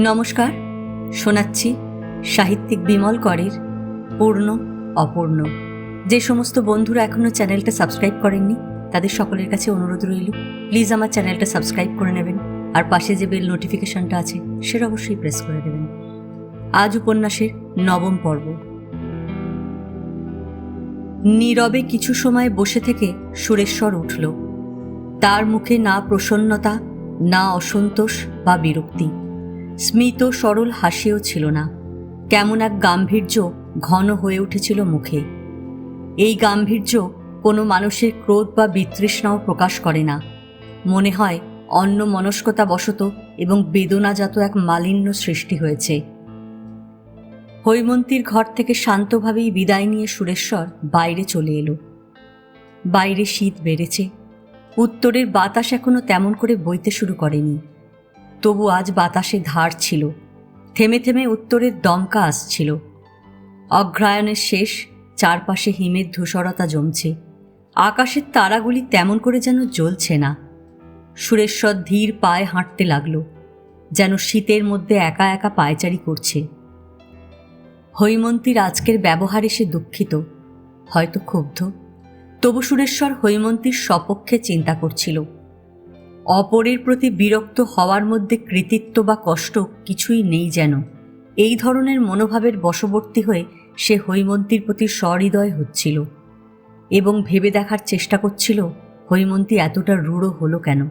নমস্কার, শোনাচ্ছি সাহিত্যিক বিমল করের পূর্ণ অপূর্ণ। যে সমস্ত বন্ধুরা এখনও চ্যানেলটা সাবস্ক্রাইব করেননি তাদের সকলের কাছে অনুরোধ রইল, প্লিজ আমার চ্যানেলটা সাবস্ক্রাইব করে নেবেন, আর পাশে যে বেল নোটিফিকেশনটা আছে সেটা অবশ্যই প্রেস করে দেবেন। আজ উপন্যাসের 9ম পর্ব। নীরবে কিছু সময় বসে থেকে সুরেশ্বর উঠল। তার মুখে না প্রসন্নতা, না অসন্তোষ বা বিরক্তি, স্মিত সরল হাসিও ছিল না। কেমন এক গাম্ভীর্য ঘন হয়ে উঠেছিল মুখে। এই গাম্ভীর্য কোনো মানুষের ক্রোধ বা বিতৃষ্ণাও প্রকাশ করে না। মনে হয় অন্যমনস্কতা বশত এবং বেদনাজাত এক মালিন্য সৃষ্টি হয়েছে। হৈমন্তীর ঘর থেকে শান্তভাবেই বিদায় নিয়ে সুরেশ্বর বাইরে চলে এলো। বাইরে শীত বেড়েছে। উত্তরের বাতাস এখনো তেমন করে বইতে শুরু করেনি, তবু আজ বাতাসে ধার ছিল। থেমে থেমে উত্তরের দমকা আসছিল। অগ্রহায়ণের শেষ, চারপাশে হিমের ধূসরতা জমছে। আকাশের তারাগুলি তেমন করে যেন জ্বলছে না। সুরেশ্বর ধীর পায়ে হাঁটতে লাগল, যেন শীতের মধ্যে একা একা পায়চারি করছে। হৈমন্তীর আজকের ব্যবহারে সে দুঃখিত, হয়তো ক্ষুব্ধ, তবু সুরেশ্বর হৈমন্তীর সপক্ষে চিন্তা করছিল। অপরের প্রতি বিরক্ত হওয়ার মধ্যে কৃতিত্ব বা কষ্ট কিছুই নেই যেন। এই ধরনের মনোভাবের বশবর্তী হয়ে সে হৈমন্তীর প্রতি সহৃদয় হচ্ছিল এবং ভেবে দেখার চেষ্টা করছিল হৈমন্তী এতটা রূঢ় হলো কেন।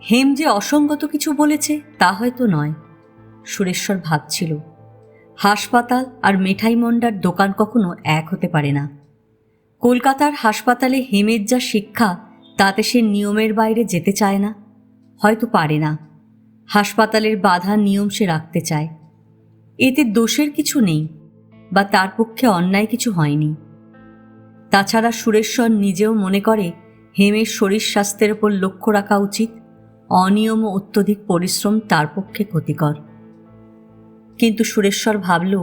হেম যে অসঙ্গত কিছু বলেছে তা হয়তো নয়, সুরেশ্বর ভাবছিল। হাসপাতাল আর মিঠাই মন্ডার দোকান কখনো এক হতে পারে না। কলকাতার হাসপাতালে হেমের যা শিক্ষা তাতে সে নিয়মের বাইরে যেতে চায় না, হয়তো পারে না। হাসপাতালের বাধা নিয়ম সে রাখতে চায়। এতে দোষের কিছু নেই বা তার পক্ষে অন্যায় কিছু হয়নি। তাছাড়া সুরেশ্বর নিজেও মনে করে হেমের শরীর স্বাস্থ্যের ওপর লক্ষ্য রাখা উচিত। অনিয়ম ও অত্যধিক পরিশ্রম তার পক্ষে ক্ষতিকর। কিন্তু সুরেশ্বর ভাবল,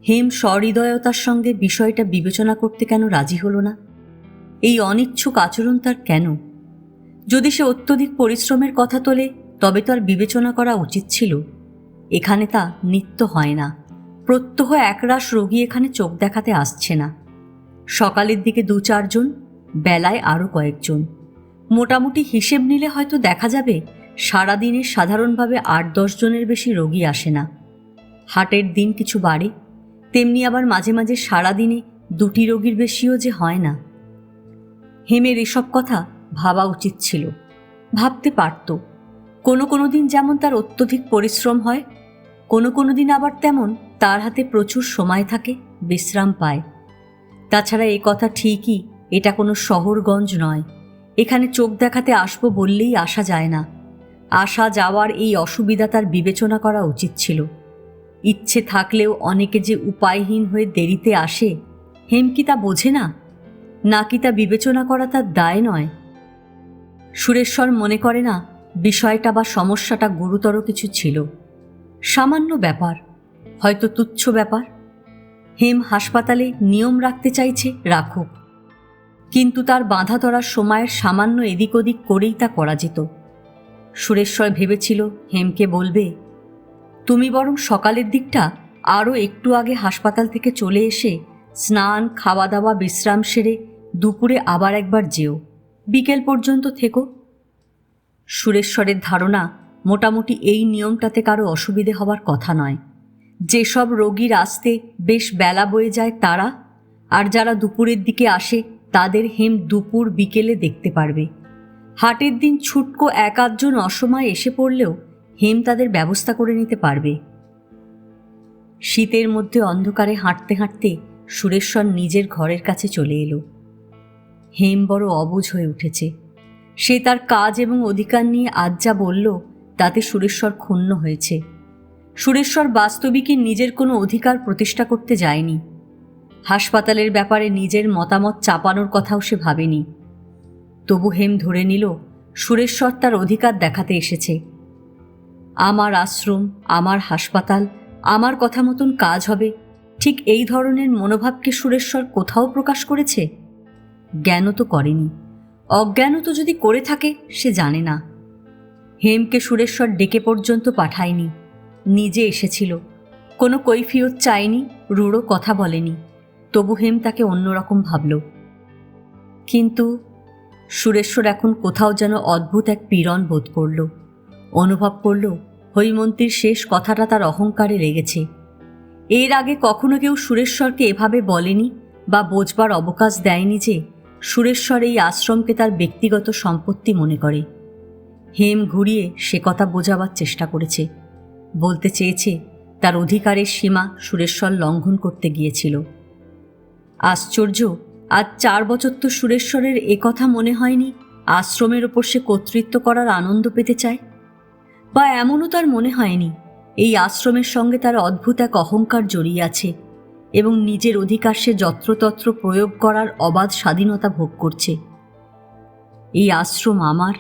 হেম সহৃদয়তার সঙ্গে বিষয়টা বিবেচনা করতে কেন রাজি হল না? এই অনিচ্ছুক আচরণ তার কেন? যদি সে অত্যধিক পরিশ্রমের কথা তোলে তবে তো আর বিবেচনা করা উচিত ছিল। এখানে তা নিত্য হয় না। প্রত্যহ একরাশ রোগী এখানে চোখ দেখাতে আসছে না। সকালের দিকে 2-4 জন, বেলায় আরও কয়েকজন। মোটামুটি হিসেব নিলে হয়তো দেখা যাবে সারাদিনে সাধারণভাবে 8-10 জনের বেশি রোগী আসে না। হাটের দিন কিছু বাড়ে, তেমনি আবার মাঝে মাঝে সারাদিনে 2টি রোগীর বেশিও যে হয় না। হেমের এসব কথা ভাবা উচিত ছিল, ভাবতে পারত। কোনো দিন যেমন তার অত্যধিক পরিশ্রম হয়, কোনো দিন আবার তেমন তার হাতে প্রচুর সময় থাকে, বিশ্রাম পায়। তাছাড়া এ কথা ঠিকই, এটা কোনো শহরগঞ্জ নয়। এখানে চোখ দেখাতে আসবো বললেই আসা যায় না। আসা যাওয়ার এই অসুবিধা তার বিবেচনা করা উচিত ছিল। ইচ্ছে থাকলেও অনেকে যে উপায়হীন হয়ে দেরিতে আসে, হেম কি তা বোঝে না? নাকি তা বিবেচনা করা তার দায় নয়? সুরেশ্বর মনে করে না বিষয়টা বা সমস্যাটা গুরুতর কিছু ছিল। সামান্য ব্যাপার, হয়তো তুচ্ছ ব্যাপার। হেম হাসপাতালে নিয়ম রাখতে চাইছে, রাখুক, কিন্তু তার বাঁধা ধরার সময়ের সামান্য এদিক ওদিক করেই তা করা যেত। সুরেশ্বর ভেবেছিল হেমকে বলবে, তুমি বরং সকালের দিকটা আরও একটু আগে হাসপাতাল থেকে চলে এসে স্নান, খাওয়া দাওয়া, বিশ্রাম সেরে দুপুরে আবার একবার যেও, বিকেল পর্যন্ত থেকো। সুরেশ্বরের ধারণা মোটামুটি এই নিয়মটাতে কারো অসুবিধে হবার কথা নয়। যেসব রোগীর আসতে বেশ বেলা বয়ে যায় তারা, আর যারা দুপুরের দিকে আসে তাদের হেম দুপুর বিকেলে দেখতে পারবে। হাটের দিন ছুটকো 1-8 জন অসময়ে এসে পড়লেও হেম তাদের ব্যবস্থা করে নিতে পারবে। শীতের মধ্যে অন্ধকারে হাঁটতে হাঁটতে সুরেশ্বর নিজের ঘরের কাছে চলে এলো। হেম বড় অবুঝ হয়ে উঠেছে। সে তার কাজ এবং অধিকার নিয়ে আজ যা বলল তাতে সুরেশ্বর ক্ষুণ্ণ হয়েছে। সুরেশ্বর বাস্তবিকই নিজের কোনো অধিকার প্রতিষ্ঠা করতে যায়নি। হাসপাতালের ব্যাপারে নিজের মতামত চাপানোর কথাও সে ভাবেনি। তবু হেম ধরে নিল সুরেশ্বর তার অধিকার দেখাতে এসেছে। আমার আশ্রম, আমার হাসপাতাল, আমার কথা মতন কাজ হবে, ঠিক এই ধরনের মনোভাবকে সুরেশ্বর কোথাও প্রকাশ করেছে? জ্ঞান তো করেনি। অজ্ঞান তো যদি করে থাকে সে জানে না। হেমকে সুরেশ্বর ডেকে পর্যন্ত পাঠায়নি, নিজে এসেছিল। কোনো কৈফিয়ত চায়নি, রূঢ় কথা বলেনি। তবু হেম তাকে অন্যরকম ভাবল। কিন্তু সুরেশ্বর এখন কোথাও যেন অদ্ভুত এক পীড়ন বোধ করল। অনুভব করল হৈমন্তীর শেষ কথাটা তার অহংকারে লেগেছে। এর আগে কখনো কেউ সুরেশ্বরকে এভাবে বলেনি বা বোঝবার অবকাশ দেয়নি যে সুরেশ্বর এই আশ্রমকে তার ব্যক্তিগত সম্পত্তি মনে করে। হেম ঘুরিয়ে সে কথা বোঝাবার চেষ্টা করেছে, বলতে চেয়েছে তার অধিকারের সীমা সুরেশ্বর লঙ্ঘন করতে গিয়েছিল। আশ্চর্য, আজ 4 বছর তো সুরেশ্বরের একথা মনে হয়নি আশ্রমের ওপর সে কর্তৃত্ব করার আনন্দ পেতে চায়। বা এমনও তার মনে হয়নি এই আশ্রমের সঙ্গে তার অদ্ভুত এক অহংকার জড়িয়ে আছে এবং নিজের অধিকার সে যত্রতত্র প্রয়োগ করার অবাধ স্বাধীনতা ভোগ করছে। এই আশ্রম আমার,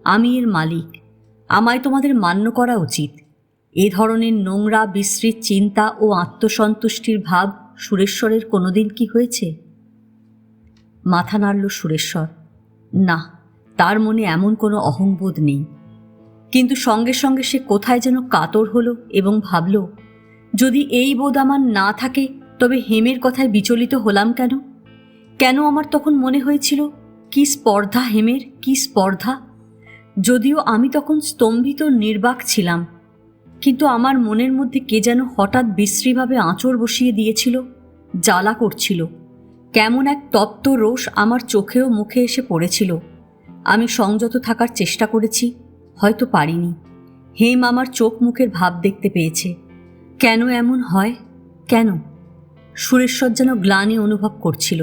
আমি এর মালিক, আমায় তোমাদের মান্য করা উচিত। এ ধরনের নোংরা বিশ্রীত চিন্তা ও আত্মসন্তুষ্টির ভাব সুরেশ্বরের কোনোদিন কি হয়েছে? মাথা নাড়ল সুরেশ্বর। না, তার মনে এমন কোনো অহংবোধ নেই। কিন্তু সঙ্গে সঙ্গে সে কোথায় যেন কাতর হলো এবং ভাবল, যদি এই বোধ আমার না থাকে তবে হেমের কথায় বিচলিত হলাম কেন? কেন আমার তখন মনে হয়েছিল কি স্পর্ধা হেমের, কি স্পর্ধা! যদিও আমি তখন স্তম্ভিত নির্বাক ছিলাম, কিন্তু আমার মনের মধ্যে কে যেন হঠাৎ বিশ্রীভাবে আঁচড় বসিয়ে দিয়েছিল, জ্বালা করছিল। কেমন এক তপ্ত রোষ আমার চোখেও মুখে এসে পড়েছিল। আমি সংযত থাকার চেষ্টা করেছি, হয়তো পারিনি। হেম আমার চোখ মুখের ভাব দেখতে পেয়েছে। কেন এমন হয়, কেন? সুরেশ্বর যেন গ্লানি অনুভব করছিল।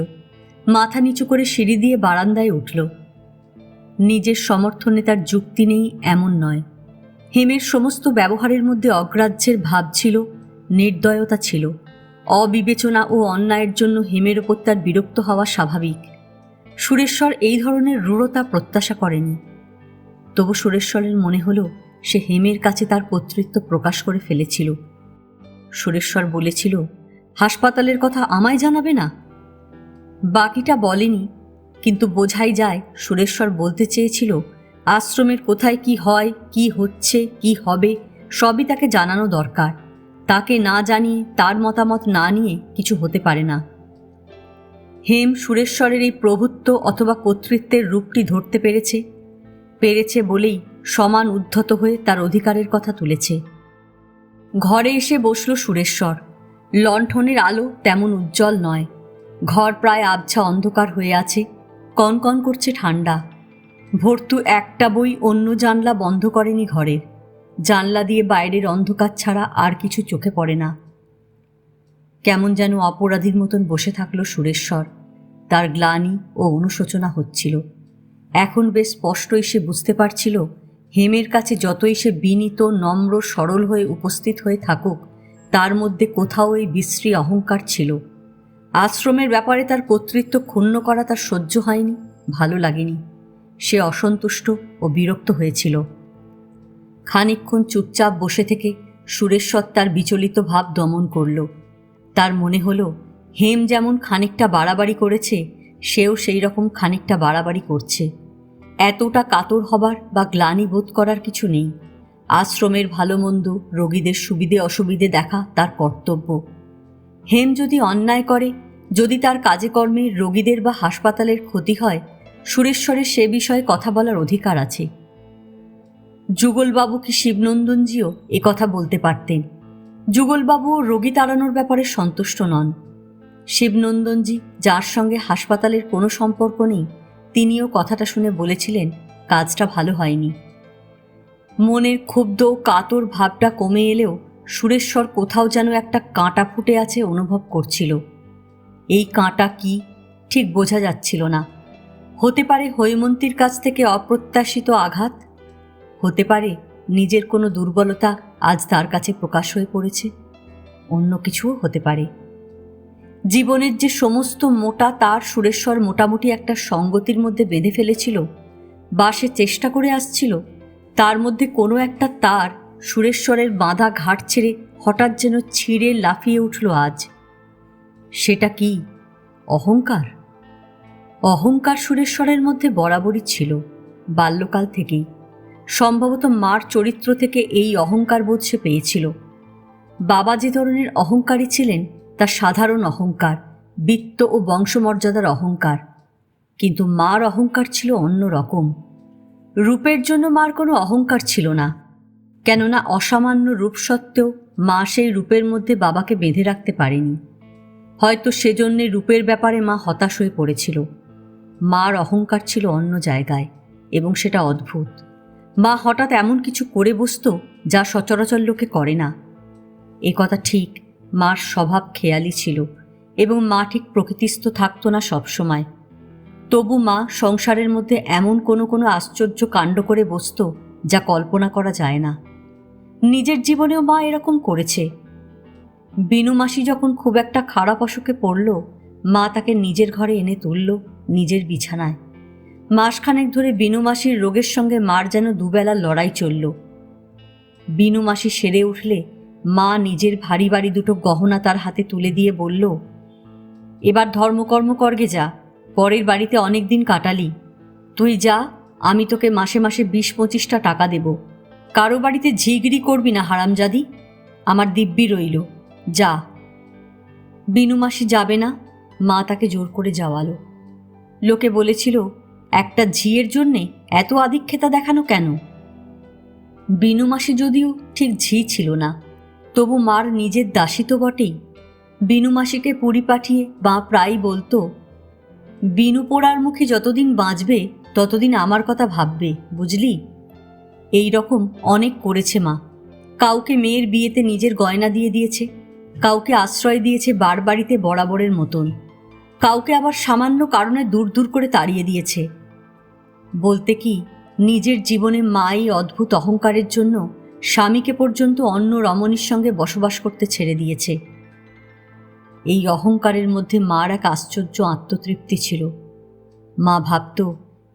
মাথা নিচু করে সিঁড়ি দিয়ে বারান্দায় উঠল। নিজের সমর্থনে তার যুক্তি নেই এমন নয়। হেমের সমস্ত ব্যবহারের মধ্যে অগ্রাহ্যের ভাব ছিল, নির্দয়তা ছিল। অবিবেচনা ও অন্যায়ের জন্য হেমের ওপর তার বিরক্ত হওয়া স্বাভাবিক। সুরেশ্বর এই ধরনের রূঢ়তা প্রত্যাশা করেনি। তবু সুরেশ্বরের মনে হলো সে হেমের কাছে তার কর্তৃত্ব প্রকাশ করে ফেলেছিল। সুরেশ্বর বলেছিল, হাসপাতালের কথা আমায় জানাবে না? বাকিটা বলেনি, কিন্তু বোঝাই যায় সুরেশ্বর বলতে চেয়েছিল আশ্রমের কোথায় কি হয়, কি হচ্ছে, কি হবে সবই তাকে জানানো দরকার। তাকে না জানিয়ে, তার মতামত না নিয়ে কিছু হতে পারে না। হেম সুরেশ্বরের এই প্রভুত্ব অথবা কর্তৃত্বের রূপটি ধরতে পেরেছে বলেই সমান উদ্ধত হয়ে তার অধিকারের কথা তুলেছে। ঘরে এসে বসল সুরেশ্বর। লণ্ঠনের আলো তেমন উজ্জ্বল নয়। ঘর প্রায় আবছা অন্ধকার হয়ে আছে। কনকন করছে ঠান্ডা। ভর্তু একটা বই অন্য জানলা বন্ধ করেনি ঘরের। জানলা দিয়ে বাইরের অন্ধকার ছাড়া আর কিছু চোখে পড়ে না। কেমন যেন অপরাধীর মতন বসে থাকলো সুরেশ্বর। তার গ্লানি ও অনুশোচনা হচ্ছিল। এখন বেশ স্পষ্টই সে বুঝতে পারছিল হেমের কাছে যতই সে বিনীত, নম্র, সরল হয়ে উপস্থিত হয়ে থাকুক, তার মধ্যে কোথাও এই বিশ্রী অহংকার ছিল। আশ্রমের ব্যাপারে তার কর্তৃত্ব ক্ষুণ্ণ করা তার সহ্য হয়নি, ভালো লাগেনি। সে অসন্তুষ্ট ও বিরক্ত হয়েছিল। খানিকক্ষণ চুপচাপ বসে থেকে সুরেশ্বর তার বিচলিত ভাব দমন করল। তার মনে হলো হেম যেমন খানিকটা বাড়াবাড়ি করেছে, সেও সেই রকম খানিকটা বাড়াবাড়ি করছে। এতটা কাতর হবার বা গ্লানি বোধ করার কিছু নেই। আশ্রমের ভালো মন্দ, রোগীদের সুবিধে অসুবিধে দেখা তার কর্তব্য। হেম যদি অন্যায় করে, যদি তার কাজে কর্মে রোগীদের বা হাসপাতালের ক্ষতি হয়, সুরেশ্বরের সে বিষয়ে কথা বলার অধিকার আছে। যুগলবাবু কি শিবনন্দনজিও কথা বলতে পারতেন। যুগলবাবুও রোগী তাড়ানোর ব্যাপারে সন্তুষ্ট নন। শিবনন্দনজি, যার সঙ্গে হাসপাতালের কোনো সম্পর্ক নেই, তিনিও কথাটা শুনে বলেছিলেন কাজটা ভালো হয়নি। মনের ক্ষুব্ধ কাতর ভাবটা কমে এলেও সুরেশ্বর কোথাও যেন একটা কাঁটা ফুটে আছে অনুভব করছিল। এই কাঁটা কি ঠিক বোঝা যাচ্ছিল না। হতে পারে হৈমন্তীর কাছ থেকে অপ্রত্যাশিত আঘাত, হতে পারে নিজের কোনো দুর্বলতা আজ তার কাছে প্রকাশ হয়ে পড়েছে, অন্য কিছুও হতে পারে। জীবনের যে সমস্ত মোটা তার সুরেশ্বর মোটামুটি একটা সঙ্গতির মধ্যে বেঁধে ফেলেছিল বা সে চেষ্টা করে আসছিল, তার মধ্যে কোনো একটা তার সুরেশ্বরের বাঁধা ঘাট ছেড়ে হঠাৎ যেন ছিঁড়ে লাফিয়ে উঠল আজ। সেটা কি? অহংকার। অহংকার সুরেশ্বরের মধ্যে বরাবরই ছিল, বাল্যকাল থেকেই। সম্ভবত মার চরিত্র থেকে এই অহংকার বোধ সে পেয়েছিল। বাবা যে ধরনের অহংকারী ছিলেন তা সাধারণ অহংকার, বিত্ত ও বংশমর্যাদার অহংকার, কিন্তু মার অহংকার ছিল অন্য রকম। রূপের জন্য মার কোনো অহংকার ছিল না, কেননা অসামান্য রূপ সত্ত্বেও মা সেই রূপের মধ্যে বাবাকে বেঁধে রাখতে পারেনি। হয়তো সেজন্যে রূপের ব্যাপারে মা হতাশ হয়ে পড়েছিল। মার অহংকার ছিল অন্য জায়গায়, এবং সেটা অদ্ভুত। মা হঠাৎ এমন কিছু করে বসত যা সচরাচর লোকে করে না। এ কথা ঠিক, মার স্বভাব খেয়ালি ছিল এবং মা ঠিক প্রকৃতিস্থ থাকতো না সবসময়। তবু মা সংসারের মধ্যে এমন কোনো কোনো আশ্চর্য কাণ্ড করে বসত যা কল্পনা করা যায় না। নিজের জীবনেও মা এরকম করেছে। বিনু মাসি যখন খুব একটা খারাপ অসুখে পড়ল, মা তাকে নিজের ঘরে এনে তুলল, নিজের বিছানায়। মাসখানেক ধরে বিনু মাসির রোগের সঙ্গে মার যেন দুবেলা লড়াই চলল। বিনু মাসি সেরে উঠলে মা নিজের ভারী ভারী দুটো গহনা তার হাতে তুলে দিয়ে বলল, এবার ধর্মকর্ম করগে যা, পরের বাড়িতে অনেক দিন কাটালি। তুই যা, আমি তোকে মাসে মাসে 20-25টা টাকা দেব। কারো বাড়িতে ঝিগড়ি করবি না হারামজাদি, আমার দিব্যি রইল, যা। বিনু মাসি যাবে না, মা তাকে জোর করে যাওয়ালো। লোকে বলেছিল, একটা ঝিয়ের জন্যে এত আধিক্যতা দেখানো কেন? বিনু মাসি যদিও ঠিক ঝি ছিল না, তবু মার নিজের দাসী তো বটেই। বিনু মাসিকে পুরী পাঠিয়ে মা প্রায়ই বলতো, বিনু পোড়ার মুখে যতদিন বাঁচবে ততদিন আমার কথা ভাববে, বুঝলি? এই রকম অনেক করেছে মা। কাউকে মেয়ের বিয়েতে নিজের গয়না দিয়ে দিয়েছে, কাউকে আশ্রয় দিয়েছে বাড়িতে বরাবরের মতন, কাউকে আবার সামান্য কারণে দূর দূর করে তাড়িয়ে দিয়েছে। বলতে কি, নিজের জীবনে মা এই অদ্ভুত অহংকারের জন্য স্বামীকে পর্যন্ত অন্য রমণীর সঙ্গে বসবাস করতে ছেড়ে দিয়েছে। এই অহংকারের মধ্যে মার এক আশ্চর্য আত্মতৃপ্তি ছিল। মা ভাবত,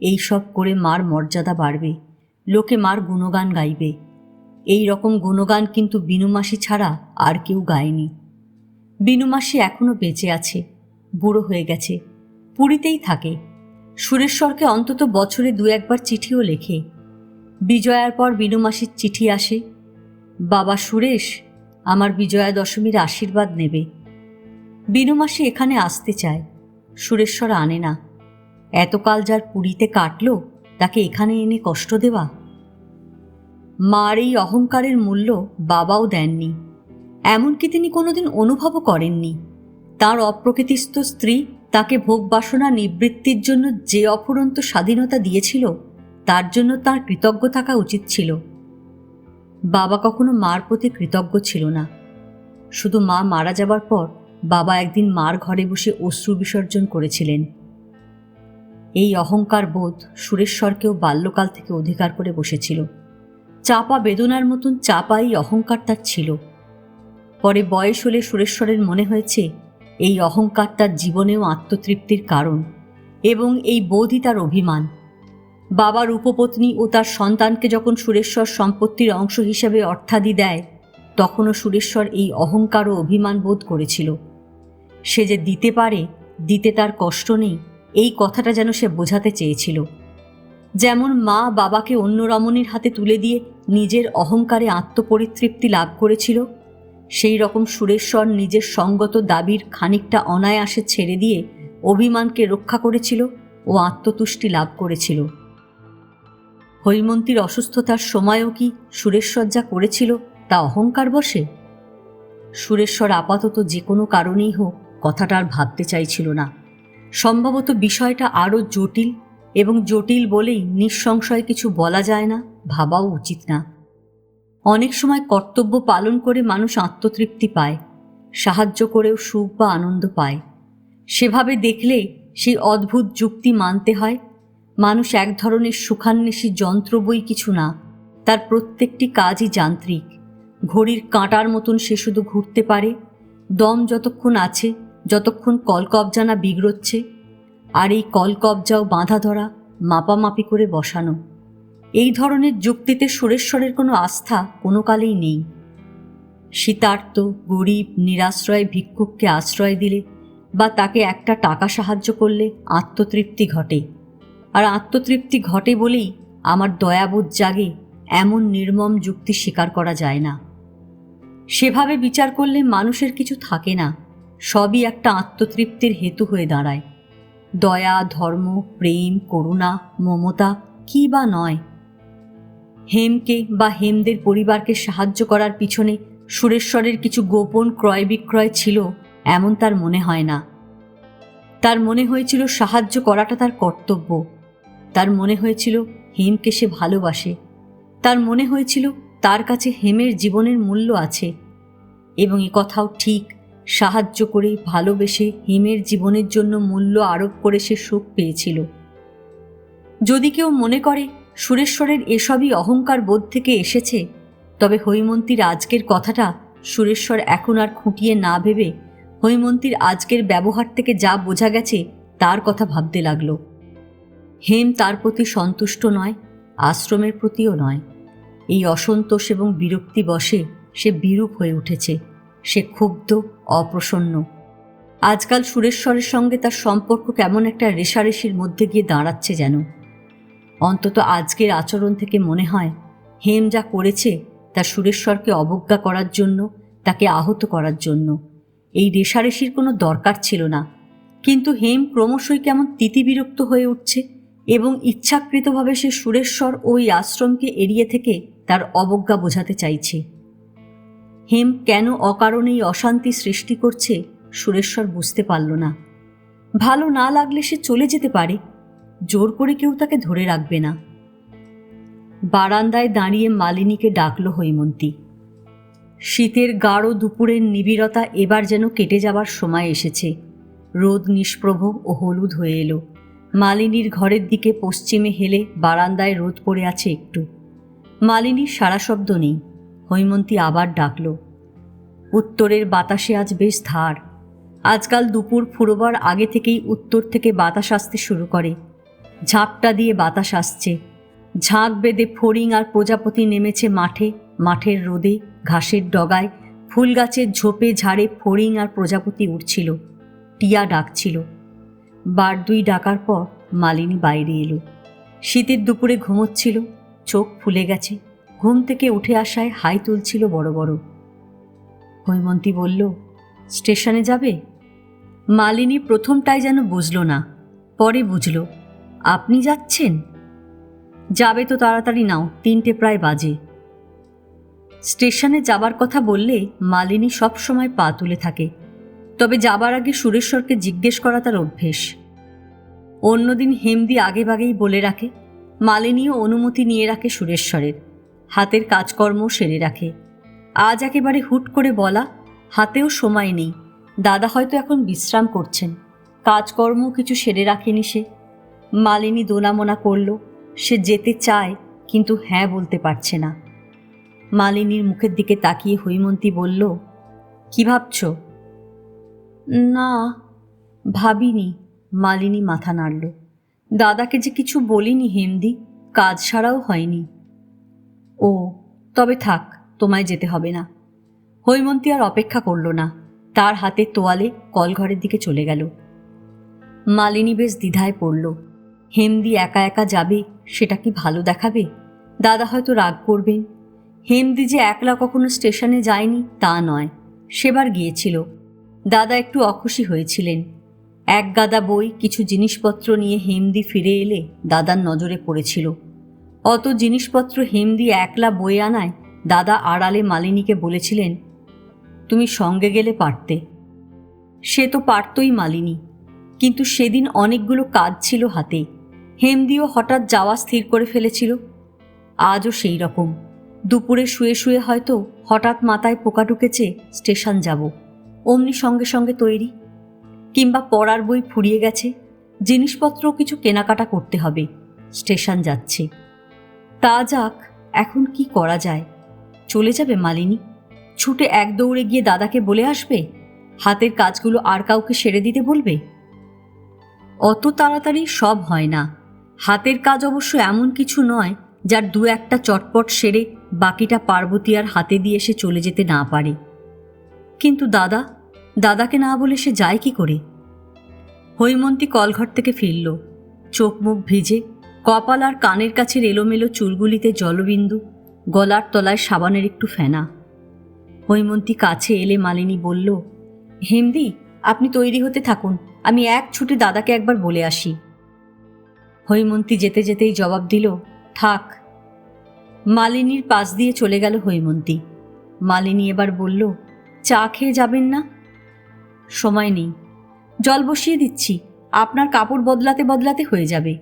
এই সব করে মার মর্যাদা বাড়বে, লোকে মার গুণগান গাইবে। এই রকম গুণগান কিন্তু বিনু মাসি ছাড়া আর কেউ গায়নি। বিনু মাসি এখনো বেঁচে আছে, বুড়ো হয়ে গেছে, পুরীতেই থাকে। সুরেশ্বরকে অন্তত বছরে 2-1বার চিঠিও লেখে। বিজয়ার পর বিনু মাসির চিঠি আসে, বাবা সুরেশ, আমার বিজয়া দশমীর আশীর্বাদ নেবে। বিনু মাসি এখানে আসতে চায়, সুরেশ্বর আনে না। এতকাল যার পুরীতে কাটল, তাকে এখানে এনে কষ্ট দেওয়া। মার এই অহংকারের মূল্য বাবাও দেননি, এমনকি তিনি কোনোদিন অনুভবও করেননি। তার অপ্রকৃতিস্থ স্ত্রী তাকে ভোগ বাসনা নিবৃত্তির জন্য যে অফুরন্ত স্বাধীনতা দিয়েছিল, তার জন্য তার কৃতজ্ঞ থাকা উচিত ছিল। বাবা কখনো মার প্রতি কৃতজ্ঞ ছিল না। শুধু মা মারা যাবার পর বাবা একদিন মার ঘরে বসে অশ্রু বিসর্জন করেছিলেন। এই অহংকার বোধ সুরেশ্বরকেও বাল্যকাল থেকে অধিকার করে বসেছিল। চাপা বেদনার মতন চাপা এই অহংকার তার ছিল। পরে বয়স হলে সুরেশ্বরের মনে হয়েছে এই অহংকার তার জীবনেও আত্মতৃপ্তির কারণ, এবং এই বোধই তার অভিমান। বাবার উপপত্নী ও তার সন্তানকে যখন সুরেশ্বর সম্পত্তির অংশ হিসেবে অর্থাদি দেয়, তখনও সুরেশ্বর এই অহংকার ও অভিমান বোধ করেছিল। সে যে দিতে পারে, দিতে তার কষ্ট নেই, এই কথাটা যেন সে বোঝাতে চেয়েছিল। যেমন মা বাবাকে অন্য রমণীর হাতে তুলে দিয়ে নিজের অহংকারে আত্মপরিতৃপ্তি লাভ করেছিল, সেই রকম সুরেশ্বর নিজের সঙ্গত দাবির খানিকটা অনায়াসে ছেড়ে দিয়ে অভিমানকে রক্ষা করেছিল ও আত্মতুষ্টি লাভ করেছিল। হৈমন্তীর অসুস্থতার সময়ও কি সুরেশ্বর যা করেছিল তা অহংকার বশে? সুরেশ্বর আপাতত যে কোনো কারণেই হোক কথাটা আর ভাবতে চাইছিল না। সম্ভবত বিষয়টা আরও জটিল, এবং জটিল বলেই নিঃসংশয় কিছু বলা যায় না, ভাবাও উচিত না। অনেক সময় কর্তব্য পালন করে মানুষ আত্মতৃপ্তি পায়, সাহায্য করেও সুখ বা আনন্দ পায়। সেভাবে দেখলে সেই অদ্ভুত যুক্তি মানতে হয়, মানুষ এক ধরনের সুখান্বেষী যন্ত্র বই কিছু না, তার প্রত্যেকটি কাজই যান্ত্রিক। ঘড়ির কাঁটার মতন সে শুধু ঘুরতে পারে, দম যতক্ষণ আছে, যতক্ষণ কলকবজা না বিগড়োচ্ছে। আর এই কলকবজাও বাঁধা ধরা, মাপামাপি করে বসানো। এই ধরনের যুক্তিতে সুরেশ্বরের কোনো আস্থা কোনো কালেই নেই। শীতার্ত গরিব নিরাশ্রয় ভিক্ষুককে আশ্রয় দিলে বা তাকে একটা টাকা সাহায্য করলে আত্মতৃপ্তি ঘটে। আর আত্মতৃপ্তি ঘটে বলেই আমার দয়াবোধ জাগে এমন নির্মম যুক্তি স্বীকার করা যায় না। সেভাবে বিচার করলে মানুষের কিছু থাকে না, সবই একটা আত্মতৃপ্তির হেতু হয়ে দাঁড়ায়। দয়া, ধর্ম, প্রেম, করুণা, মমতা কি বা নয়? হেমকে বা হেমদের পরিবারকে সাহায্য করার পিছনে সুরেশ্বরের কিছু গোপন ক্রয় বিক্রয় ছিল এমন তার মনে হয় না। তার মনে হয়েছিল সাহায্য করাটা তার কর্তব্য। তার মনে হয়েছিল হেমকে সে ভালোবাসে। তার মনে হয়েছিল তার কাছে হেমের জীবনের মূল্য আছে। এবং এ কথাও ঠিক, সাহায্য করে, ভালোবেসে হেমের জীবনের জন্য মূল্য আরোপ করে সে সুখ পেয়েছিল। যদি কেউ মনে করে সুরেশ্বরের এসবই অহংকার বোধ থেকে এসেছে, তবে হৈমন্তীর আজকের কথাটা সুরেশ্বর এখন আর খুঁটিয়ে না ভেবে হৈমন্তীর আজকের ব্যবহার থেকে যা বোঝা গেছে তার কথা ভাবতে লাগল। হেম তার প্রতি সন্তুষ্ট নয়, আশ্রমের প্রতিও নয়। এই অসন্তোষ এবং বিরক্তি বশে সে বিরূপ হয়ে উঠেছে। সে ক্ষুব্ধ, অপ্রসন্ন। আজকাল সুরেশ্বরের সঙ্গে তার সম্পর্ক কেমন একটা রেষারেষির মধ্যে গিয়ে দাঁড়াচ্ছে যেন। অন্তত আজকের আচরণ থেকে মনে হয় হেম যা করেছে তা সুরেশ্বরকে অবজ্ঞা করার জন্য, তাকে আহত করার জন্য। এই রেষারেষির কোনো দরকার ছিল না। কিন্তু হেম ক্রমশই কেমন তিতিবিরক্ত হয়ে উঠছে এবং ইচ্ছাকৃতভাবে সে সুরেশ্বর ওই আশ্রমকে এড়িয়ে থেকে তার অবজ্ঞা বোঝাতে চাইছে। হেম কেন অকারণেই অশান্তি সৃষ্টি করছে সুরেশ্বর বুঝতে পারল না। ভালো না লাগলে সে চলে যেতে পারে, জোর করে কেউ তাকে ধরে রাখবে না। বারান্দায় দাঁড়িয়ে মালিনীকে ডাকল হৈমন্তী। শীতের গাঢ় দুপুরের নিবিড়তা এবার যেন কেটে যাবার সময় এসেছে। রোদ নিষ্প্রভ ও হলুদ হয়ে এলো। মালিনীর ঘরের দিকে পশ্চিমে হেলে বারান্দায় রোদ পড়ে আছে একটু। মালিনীর সারা শব্দ নেই। হৈমন্তী আবার ডাকল। উত্তরের বাতাসে আজ বেশ ধার। আজকাল দুপুর ফুরোবার আগে থেকেই উত্তর থেকে বাতাস আসতে শুরু করে। ঝাপটা দিয়ে বাতাস আসছে। ঝাঁক বেঁধে ফড়িং আর প্রজাপতি নেমেছে মাঠে, মাঠের রোদে, ঘাসের ডগায়, ফুল গাছের ঝোপে ঝাড়ে ফড়িং আর প্রজাপতি উঠছিল। টিয়া ডাকছিল। বার দুই ডাকার পর মালিনী বাইরে এলো। শীতের দুপুরে ঘুমোচ্ছিল, চোখ ফুলে গেছে। ঘুম থেকে উঠে আসায় হাই তুলছিল বড় বড়। হৈমন্তী বলল, স্টেশনে যাবে? মালিনী প্রথমটায় যেন বুঝল না, পরে বুঝল। আপনি যাচ্ছেন? যাবে তো তাড়াতাড়ি নাও, 3টে প্রায় বাজে। স্টেশনে যাবার কথা বললে মালিনী সব সময় পা তুলে থাকে, তবে যাবার আগে সুরেশ্বরকে জিজ্ঞেস করা তার অভ্যেস। অন্যদিন হেমদি আগেভাগেই বলে রাখে, মালিনীও অনুমতি নিয়ে রাখে সুরেশ্বরের। হাতের কাজকর্ম সেরে রাখে। আজ একেবারে হুট করে বলা, হাতেও সময় নেই, দাদা হয়তো এখন বিশ্রাম করছেন, কাজকর্ম কিছু সেরে রাখেনি সে। মালিনী দোনামোনা করল। সে যেতে চায়, কিন্তু হ্যাঁ বলতে পারছে না। মালিনীর মুখের দিকে তাকিয়ে হৈমন্তী বলল, কি ভাবছ? না, ভাবিনি। মালিনী মাথা নাড়ল। দাদাকে যে কিছু বলিনি হেমদি, কাজ ছাড়াও হয়নি। ও, তবে থাক, তোমায় যেতে হবে না। হৈমন্তী আর অপেক্ষা করল না। তার হাতে তোয়ালে কলঘরের দিকে চলে গেল। মালিনী বেশ দ্বিধায় পড়ল। হেমদি একা একা যাবে, সেটা কি ভালো দেখাবে? দাদা হয়তো রাগ করবেন। হেমদি যে একলা কখনো স্টেশনে যায়নি তা নয়, সেবার গিয়েছিল। দাদা একটু অখুশি হয়েছিলেন। এক গাদা বই, কিছু জিনিসপত্র নিয়ে হেমদি ফিরে এলে দাদার নজরে পড়েছিল। অত জিনিসপত্র হেমদি একলা বয়ে আনায় দাদা আড়ালে মালিনীকে বলেছিলেন, তুমি সঙ্গে গেলে পারতে। সে তো পারতই মালিনী, কিন্তু সেদিন অনেকগুলো কাজ ছিল হাতে। হেমদিও হঠাৎ যাওয়া স্থির করে ফেলেছিল। আজও সেই রকম। দুপুরে শুয়ে শুয়ে হয়তো হঠাৎ মাথায় পোকা ঢুকেছে, স্টেশন যাব, অমনি সঙ্গে সঙ্গে তৈরি। কিংবা পড়ার বই ফুরিয়ে গেছে, জিনিসপত্রও কিছু কেনাকাটা করতে হবে, স্টেশন যাচ্ছে। তা যাক, এখন কি করা যায়? চলে যাবে মালিনী? ছুটে এক দৌড়ে গিয়ে দাদাকে বলে আসবে? হাতের কাজগুলো আর কাউকে সেরে দিতে বলবে? অত তাড়াতাড়ি সব হয় না। হাতের কাজ অবশ্য এমন কিছু নয় যার 2-1টা চটপট সেরে বাকিটা পার্বতী আর হাতে দিয়ে সে চলে যেতে না পারে। কিন্তু দাদাকে না বলে সে যায় কি করে? হৈমন্তী কলঘর থেকে ফিরল। চোখ মুখ ভিজে, কপাল আর কানের কাছের এলোমেলো চুলগুলিতে জলবিন্দু, গলার তলায় সাবানের একটু ফেনা। হৈমন্তী কাছে এলে মালিনী বলল, হেমদি, আপনি তৈরি হতে থাকুন, আমি এক ছুটে দাদাকে একবার বলে আসি। হৈমন্তী যেতে যেতেই জবাব দিল, থাক। মালিনীর পাশ দিয়ে চলে গেল হৈমন্তী। মালিনী এবার বলল, চা খেয়ে যাবেন না? সময় নেই, জল বসিয়ে দিচ্ছি, আপনার কাপড় বদলাতে বদলাতে হয়ে যাবে।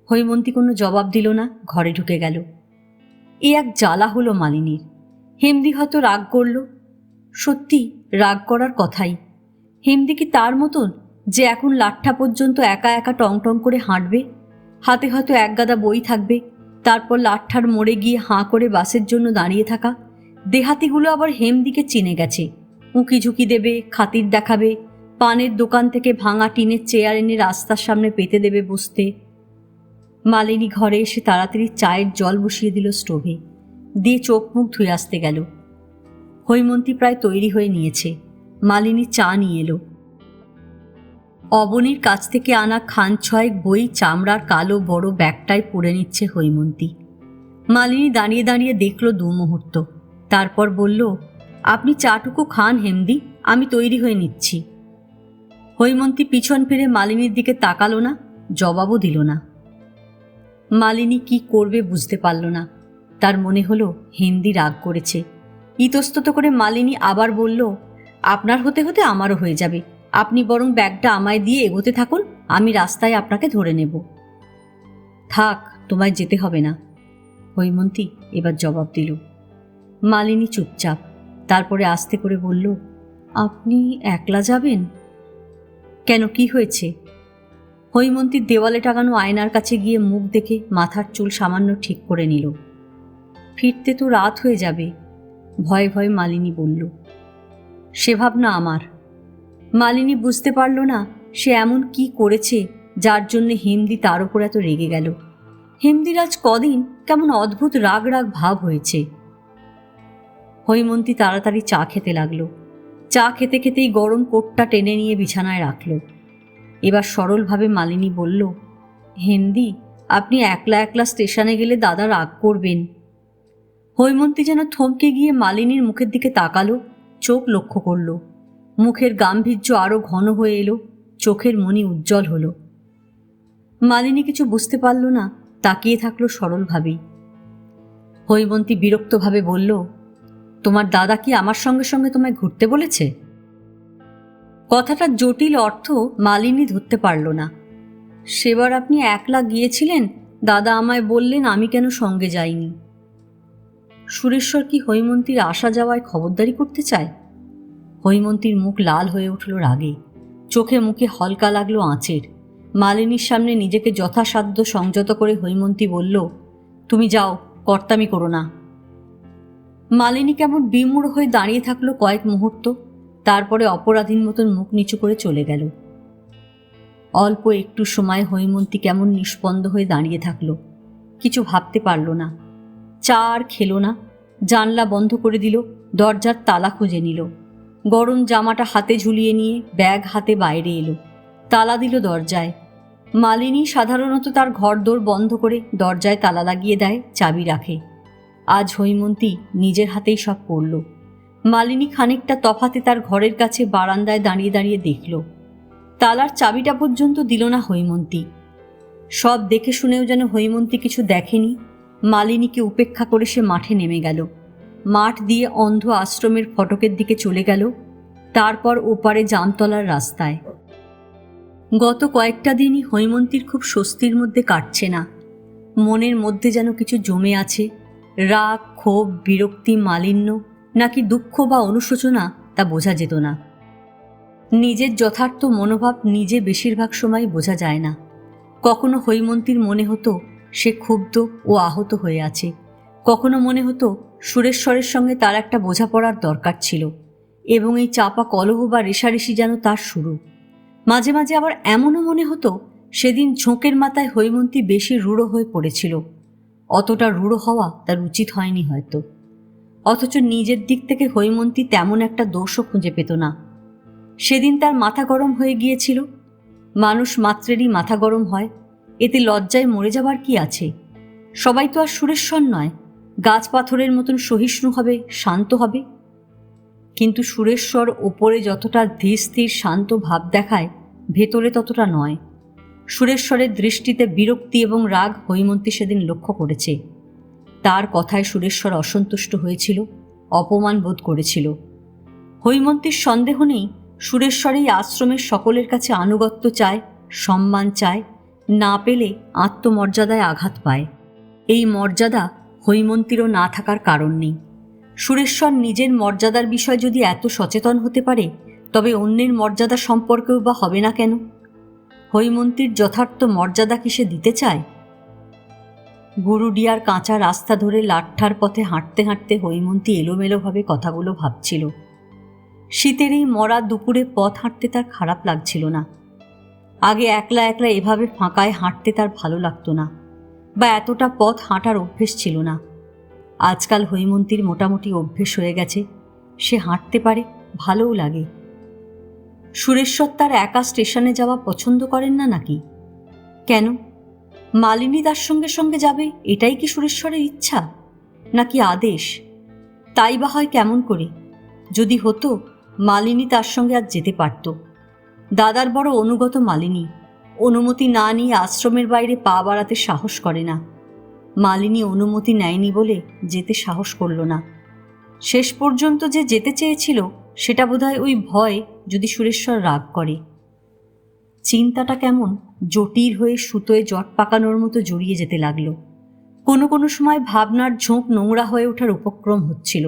হৈমন্তী কোনো জবাব দিল না, ঘরে ঢুকে গেল। এ এক জ্বালা হলো মালিনীর। হেমদি হয়তো রাগ করল। সত্যি রাগ করার কথাই। হেমদি কি তার মতন যে এখন লাঠা পর্যন্ত একা একা টং টং করে হাঁটবে? হাতে হয়তো এক গাদা বই থাকবে, তারপর লাঠার মোড়ে গিয়ে হাঁ করে বাসের জন্য দাঁড়িয়ে থাকা। দেহাতিগুলো আবার হেমদিকে চিনে গেছে, উঁকি ঝুঁকি দেবে, খাতির দেখাবে, পানের দোকান থেকে ভাঙা টিনের চেয়ার এনে রাস্তার সামনে পেতে দেবে বসতে। মালিনী ঘরে এসে তাড়াতাড়ি চায়ের জল বসিয়ে দিল স্টোভে, দিয়ে চোখ মুখ ধুয়ে আসতে গেল। হৈমন্তী প্রায় তৈরি হয়ে নিয়েছে। মালিনী চা নিয়ে এলো। অবনীর কাছ থেকে আনা খান ছয়েক বই চামড়ার কালো বড় ব্যাগটায় পড়ে নিচ্ছে হৈমন্তী। মালিনী দাঁড়িয়ে দাঁড়িয়ে দেখল 2 মুহূর্ত, তারপর বলল, আপনি চাটুকু খান হেমদি, আমি তৈরি হয়ে নিচ্ছি। হৈমন্তী পিছন ফিরে মালিনীর দিকে তাকালো না, জবাবও দিল না। মালিনী কি করবে বুঝতে পারল না। তার মনে হলো হেমদি রাগ করেছে। ইতস্তত করে মালিনী আবার বলল, আপনার হতে হতে আমারও হয়ে যাবে, আপনি বরং ব্যাগটা আমায় দিয়ে এগোতে থাকুন, আমি রাস্তায় আপনাকে ধরে নেব। থাক, তোমায় যেতে হবে না, হৈমন্তী এবার জবাব দিল। মালিনী চুপচাপ, তারপরে আস্তে করে বলল, আপনি একলা যাবেন? কেন, কি হয়েছে? হৈমন্তীর দেওয়ালে টাঙানো আয়নার কাছে গিয়ে মুখ দেখে মাথার চুল সামান্য ঠিক করে নিল। ফিরতে তো রাত হয়ে যাবে, ভয়ে ভয়ে মালিনী বলল। সে ভাবনা আমার। মালিনী বুঝতে পারল না সে এমন কি করেছে যার জন্য হেমদি তার ওপর এত রেগে গেল। হেমদির আজ কদিন কেমন অদ্ভুত রাগ রাগ ভাব হয়েছে। হৈমন্তী তাড়াতাড়ি চা খেতে লাগলো। চা খেতে খেতেই গরম কোটটা টেনে নিয়ে বিছানায় রাখল। এবার সরলভাবে মালিনী বলল, হেমদি, আপনি একলা একলা স্টেশনে গেলে দাদা রাগ করবেন। হৈমন্তী যেন থমকে গিয়ে মালিনীর মুখের দিকে তাকালো, চোখ লক্ষ্য করল। মুখের গাম্ভীর্য আরো ঘন হয়ে এলো, চোখের মণি উজ্জ্বল হলো। মালিনী কিছু বুঝতে পারল না, তাকিয়ে থাকলো সরলভাবেই। হৈমন্তী বিরক্তভাবে বলল, তোমার দাদা কি আমার সঙ্গে সঙ্গে তোমায় ঘুরতে বলেছে? কথাটার জটিল অর্থ মালিনী ধরতে পারল না। সেবার আপনি একলা গিয়েছিলেন, দাদা আমায় বললেন আমি কেন সঙ্গে যাইনি। সুরেশ্বর কি হৈমন্তীর আসা যাওয়ায় খবরদারি করতে চায়? হৈমন্তীর মুখ লাল হয়ে উঠল রাগে, চোখে মুখে হলকা লাগলো আঁচের। মালিনীর সামনে নিজেকে যথাসাধ্য সংযত করে হৈমন্তী বলল, তুমি যাও, কর্তামি করো না। মালিনী কেমন বিমূঢ় হয়ে দাঁড়িয়ে থাকলো কয়েক মুহূর্ত, তারপরে অপরাধীর মতন মুখ নিচু করে চলে গেল। অল্প একটু সময় হৈমন্তী কেমন নিষ্পন্দ হয়ে দাঁড়িয়ে থাকলো, কিছু ভাবতে পারল না। চা আর খেলো না, জানলা বন্ধ করে দিল, দরজার তালা খুঁজে নিল। গরম জামাটা হাতে ঝুলিয়ে নিয়ে ব্যাগ হাতে বাইরে এলো, তালা দিল দরজায়। মালিনী সাধারণত তার ঘরদোর বন্ধ করে দরজায় তালা লাগিয়ে দেয়, চাবি রাখে। আজ হৈমন্তী নিজের হাতেই সব করল। মালিনী খানিকটা তফাতে তার ঘরের কাছে বারান্দায় দাঁড়িয়ে দাঁড়িয়ে দেখল। তালার চাবিটা পর্যন্ত দিল না হৈমন্তী। সব দেখে শুনেও যেন হৈমন্তী কিছু দেখেনি। মালিনীকে উপেক্ষা করে সে মাঠে নেমে গেল। মাঠ দিয়ে অন্ধ আশ্রমের ফটকের দিকে চলে গেল, তারপর ওপারে জামতলার রাস্তায়। গত কয়েকটা দিনই হৈমন্তীর খুব স্বস্তির মধ্যে কাটছে না। মনের মধ্যে যেন কিছু জমে আছে, রাগ, ক্ষোভ, বিরক্তি, মালিন্য, নাকি দুঃখ বা অনুশোচনা তা বোঝা যেত না। নিজের যথার্থ মনোভাব নিজে বেশিরভাগ সময় বোঝা যায় না। কখনো হৈমন্তীর মনে হতো সে ক্ষুব্ধ ও আহত হয়ে আছে, কখনো মনে হতো সুরেশ্বরের সঙ্গে তার একটা বোঝাপড়ার দরকার ছিল এবং এই চাপা কলহ বা রেষারেষি যেন তার শুরু। মাঝে মাঝে আবার এমনও মনে হতো সেদিন ঝোঁকের মাথায় হৈমন্তী বেশি রূঢ় হয়ে পড়েছিল, অতটা রূঢ় হওয়া তার উচিত হয়নি হয়তো। অথচ নিজের দিক থেকে হৈমন্তী তেমন একটা দোষও খুঁজে পেত না। সেদিন তার মাথা গরম হয়ে গিয়েছিল। মানুষ মাত্রেরই মাথা গরম হয়, এতে লজ্জায় মরে যাবার কি আছে? সবাই তো আর সুরেশ্বর নয়। গাছ পাথরের মতন সহিষ্ণু হবে, শান্ত হবে। কিন্তু সুরেশ্বর ওপরে যতটা ধীর স্থির শান্ত ভাব দেখায়, ভেতরে ততটা নয়। সুরেশ্বরের দৃষ্টিতে বিরক্তি এবং রাগ হৈমন্তী সেদিন লক্ষ্য করেছে। তার কথায় সুরেশ্বর অসন্তুষ্ট হয়েছিল, অপমান বোধ করেছিল। হৈমন্তীর সন্দেহ নেই, সুরেশ্বর এই আশ্রমের সকলের কাছে আনুগত্য চায়, সম্মান চায়, না পেলে আত্মমর্যাদায় আঘাত পায়। এই মর্যাদা হৈমন্তীরও না থাকার কারণ নেই। সুরেশ্বর নিজের মর্যাদার বিষয়ে যদি এত সচেতন হতে পারে, তবে অন্যের মর্যাদা সম্পর্কেও বা হবে না কেন? হৈমন্তীর যথার্থ মর্যাদা কি সে দিতে চায়? গুরুডিয়ার কাঁচা রাস্তা ধরে লাট্ঠার পথে হাঁটতে হাঁটতে হৈমন্তী এলোমেলোভাবে কথাগুলো ভাবছিল। শীতের এই মরা দুপুরে পথ হাঁটতে তার খারাপ লাগছিল না। আগে একলা একলা এভাবে ফাঁকায় হাঁটতে তার ভালো লাগতো না, বা এতটা পথ হাঁটার অভ্যেস ছিল না। আজকাল হৈমন্তীর মোটামুটি অভ্যেস হয়ে গেছে, সে হাঁটতে পারে, ভালোও লাগে। সুরেশ্বর তার একা স্টেশনে যাওয়া পছন্দ করেন না নাকি? কেন? মালিনী তার সঙ্গে সঙ্গে যাবে, এটাই কি সুরেশ্বরের ইচ্ছা, নাকি আদেশ? তাই বা হয় কেমন করে? যদি হতো মালিনী তার সঙ্গে আজ যেতে পারত। দাদার বড় অনুগত মালিনী, অনুমতি না নিয়ে আশ্রমের বাইরে পা বাড়াতে সাহস করে না। মালিনী অনুমতি নেয়নি বলে যেতে সাহস করল না। শেষ পর্যন্ত যে যেতে চেয়েছিল, সেটা বোধহয় ওই ভয় যদি সুরেশ্বর রাগ করে। চিন্তাটা কেমন জটিল হয়ে সুতোয় জট পাকানোর মতো জড়িয়ে যেতে লাগলো। কোনো কোনো সময় ভাবনার ঝোঁক নোংরা হয়ে ওঠার উপক্রম হচ্ছিল।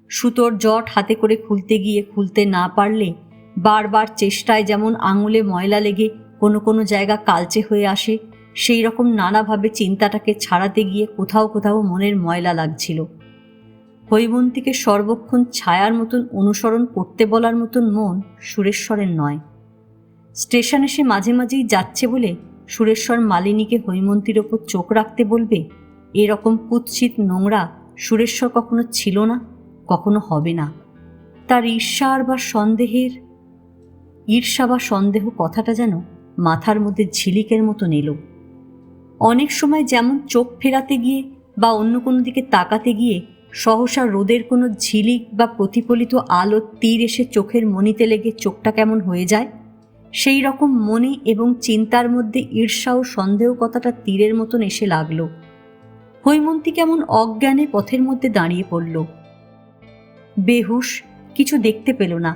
সুতোর জট হাতে করে খুলতে গিয়ে খুলতে না পারলে বারবার চেষ্টায় যেমন আঙুলে ময়লা লেগে কোনো কোনো জায়গা কালচে হয়ে আসে, সেই রকম নানাভাবে চিন্তাটাকে ছাড়াতে গিয়ে কোথাও কোথাও মনের ময়লা লাগছিল। হৈমন্তীকে সর্বক্ষণ ছায়ার মতন অনুসরণ করতে বলার মতন মন সুরেশ্বরের নয়। স্টেশনে সে মাঝে মাঝেই যাচ্ছে বলে সুরেশ্বর মালিনীকে হৈমন্তীর ওপর চোখ রাখতে বলবে, এরকম কুৎসিত নোংরা সুরেশ্বর কখনো ছিল না, কখনো হবে না। তার ঈর্ষা বা সন্দেহ কথাটা যেন মাথার মধ্যে ঝিলিকের মতন এলো। অনেক সময় যেমন চোখ ফেরাতে গিয়ে বা অন্য কোনো দিকে তাকাতে গিয়ে সহসা রোদের কোনো ঝিলিক বা প্রতিফলিত আলোর তীর এসে চোখের মণিতে লেগে চোখটা কেমন হয়ে যায়, সেই রকম মনে এবং চিন্তার মধ্যে ঈর্ষা ও সন্দেহ কথাটা তীরের মতন এসে লাগলো। হৈমন্তী কেমন অজ্ঞানে পথের মধ্যে দাঁড়িয়ে পড়ল। বেহুশ, কিছু দেখতে পেল না,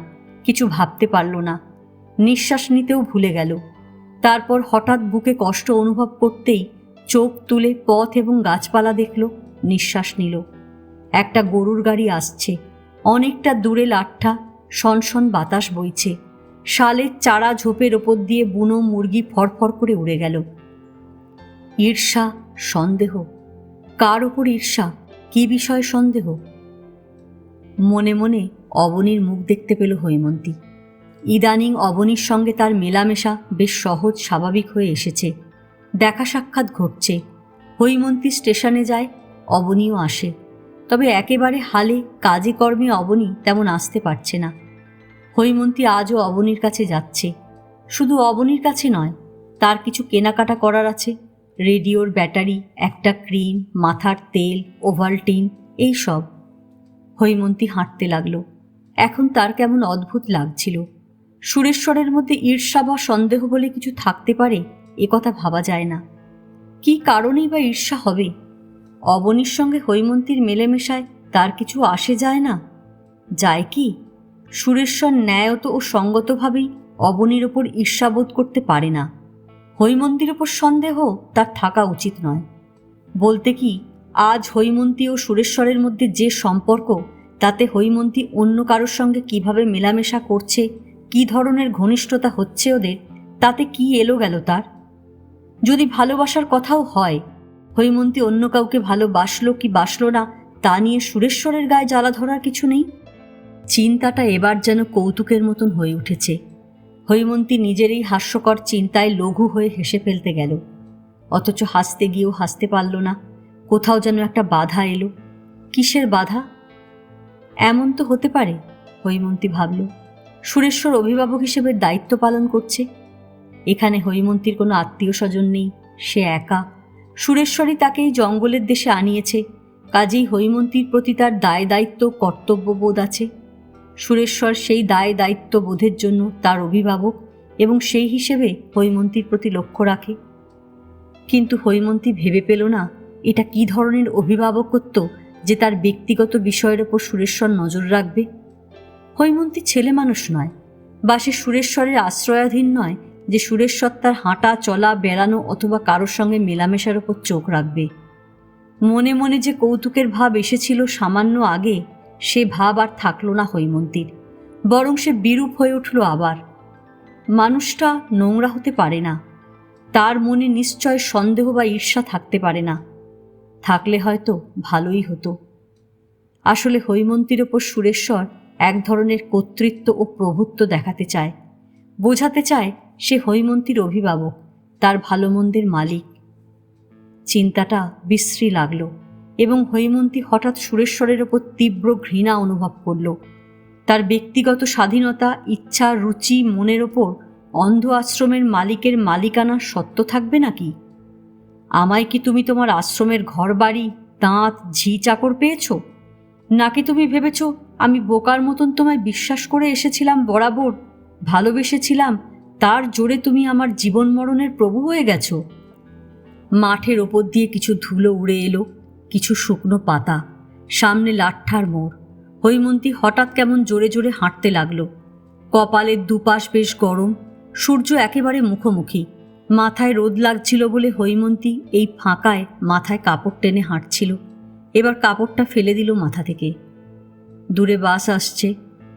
কিছু ভাবতে পারল না, নিঃশ্বাস নিতেও ভুলে গেল। তারপর হঠাৎ বুকে কষ্ট অনুভব করতেই চোখ তুলে পথ এবং গাছপালা দেখল, নিঃশ্বাস নিল। একটা গরুর গাড়ি আসছে, অনেকটা দূরে লাট্ঠা, সনসন বাতাস বইছে। শালের চারা ঝোপের ওপর দিয়ে বুনো মুরগি ফরফর করে উড়ে গেল। ঈর্ষা, সন্দেহ, কার ওপর ঈর্ষা, কি বিষয়ে সন্দেহ? মনে মনে অবনীর মুখ দেখতে পেল হৈমন্তী। ইদানিং অবনীর সঙ্গে তার মেলামেশা বেশ সহজ স্বাভাবিক হয়ে এসেছে। দেখা সাক্ষাৎ ঘটছে। হৈমন্তী স্টেশনে যায়, অবনীও আসে। তবে একেবারে হালে কাজে কর্মে অবনী তেমন আসতে পারছে না। হৈমন্তী আজও অবনীর কাছে যাচ্ছে। শুধু অবনীর কাছে নয়, তার কিছু কেনাকাটা করার আছে। রেডিওর ব্যাটারি, একটা ক্রিম, মাথার তেল, ওভালটিন, এই সব। হৈমন্তী হাঁটতে লাগলো। এখন তার কেমন অদ্ভুত লাগছিল। সুরেশ্বরের মধ্যে ঈর্ষা বা সন্দেহ বলে কিছু থাকতে পারে, এ কথা ভাবা যায় না। কি কারণেই বা ঈর্ষা হবে? অবনীর সঙ্গে হৈমন্তীর মেলেমেশায় তার কিছু আসে যায় না? যায় কি? সুরেশ্বর ন্যায়ত ও সঙ্গতভাবেই অবনীর ওপর ঈর্ষাবোধ করতে পারে না। হৈমন্তীর ওপর সন্দেহ তার থাকা উচিত নয়। বলতে কি, আজ হৈমন্তী ও সুরেশ্বরের মধ্যে যে সম্পর্ক, তাতে হৈমন্তী অন্য কারোর সঙ্গে কিভাবে মেলামেশা করছে, কি ধরনের ঘনিষ্ঠতা হচ্ছে ওদের, তাতে কি এলো গেল তার? যদি ভালোবাসার কথাও হয়, হৈমন্তী অন্য কাউকে ভালোবাসলো কি বাসলো না, তা নিয়ে সুরেশ্বরের গায়ে জ্বালা ধরার কিছু নেই। চিন্তাটা এবার যেন কৌতুকের মতন হয়ে উঠেছে। হৈমন্তী নিজের এই হাস্যকর চিন্তায় লঘু হয়ে হেসে ফেলতে গেল, অথচ হাসতে গিয়েও হাসতে পারল না। কোথাও যেন একটা বাধা এলো। কিসের বাধা? এমন তো হতে পারে, হৈমন্তী ভাবল, সুরেশ্বর অভিভাবক হিসেবে দায়িত্ব পালন করছে। এখানে হৈমন্তীর কোনো আত্মীয় স্বজন নেই, সে একা। সুরেশ্বরই তাকে এই জঙ্গলের দেশে আনিয়েছে, কাজেই হৈমন্তীর প্রতি তার দায় দায়িত্ব কর্তব্যবোধ আছে। সুরেশ্বর সেই দায় দায়িত্ব বোধের জন্য তার অভিভাবক এবং সেই হিসেবে হৈমন্তীর প্রতি লক্ষ্য রাখে। কিন্তু হৈমন্তী ভেবে পেল না এটা কী ধরনের অভিভাবকত্ব যে তার ব্যক্তিগত বিষয়ের ওপর সুরেশ্বর নজর রাখবে। হৈমন্তী ছেলে মানুষ নয়, বা সে সুরেশ্বরের আশ্রয়াধীন নয় যে সুরেশ্বর তার হাঁটা চলা বেড়ানো অথবা কারোর সঙ্গে মেলামেশার ওপর চোখ রাখবে। মনে মনে যে কৌতুকের ভাব এসেছিল সামান্য আগে, সে ভাব আর থাকল না হৈমন্তীর, বরং সে বিরূপ হয়ে উঠল আবার। মানুষটা নোংরা হতে পারে না, তার মনে নিশ্চয় সন্দেহ বা ঈর্ষা থাকতে পারে না, থাকলে হয়তো ভালোই হতো। আসলে হৈমন্তীর ওপর সুরেশ্বর এক ধরনের কর্তৃত্ব ও প্রভুত্ব দেখাতে চায়, বোঝাতে চায় সে হৈমন্তীর অভিভাবক, তার ভালো মন্দের মালিক। চিন্তাটা বিশ্রী লাগল এবং হৈমন্তী হঠাৎ সুরেশ্বরের ওপর তীব্র ঘৃণা অনুভব করল। তার ব্যক্তিগত স্বাধীনতা, ইচ্ছা, রুচি, মনের ওপর অন্ধ আশ্রমের মালিকের মালিকানা সত্য থাকবে নাকি? আমায় কি তুমি তোমার আশ্রমের ঘর বাড়ি, দাঁত, ঝি চাকর পেয়েছ? নাকি তুমি ভেবেছ আমি বোকার মতন তোমায় বিশ্বাস করে এসেছিলাম, বরাবর ভালোবেসেছিলাম, তার জোরে তুমি আমার জীবন মরণের প্রভু হয়ে গেছ? মাঠের ওপর দিয়ে কিছু ধুলো উড়ে এলো, কিছু শুকনো পাতা, সামনে লাঠ্ঠার মোড়। হৈমন্তী হঠাৎ কেমন জোরে জোরে হাঁটতে লাগলো। কপালের দুপাশ বেশ গরম, সূর্য একেবারে মুখোমুখি। মাথায় রোদ লাগছিল বলে হৈমন্তী এই ফাঁকায় মাথায় কাপড় টেনে হাঁটছিল। এবার কাপড়টা ফেলে দিল মাথা থেকে। দূরে বাস আসছে,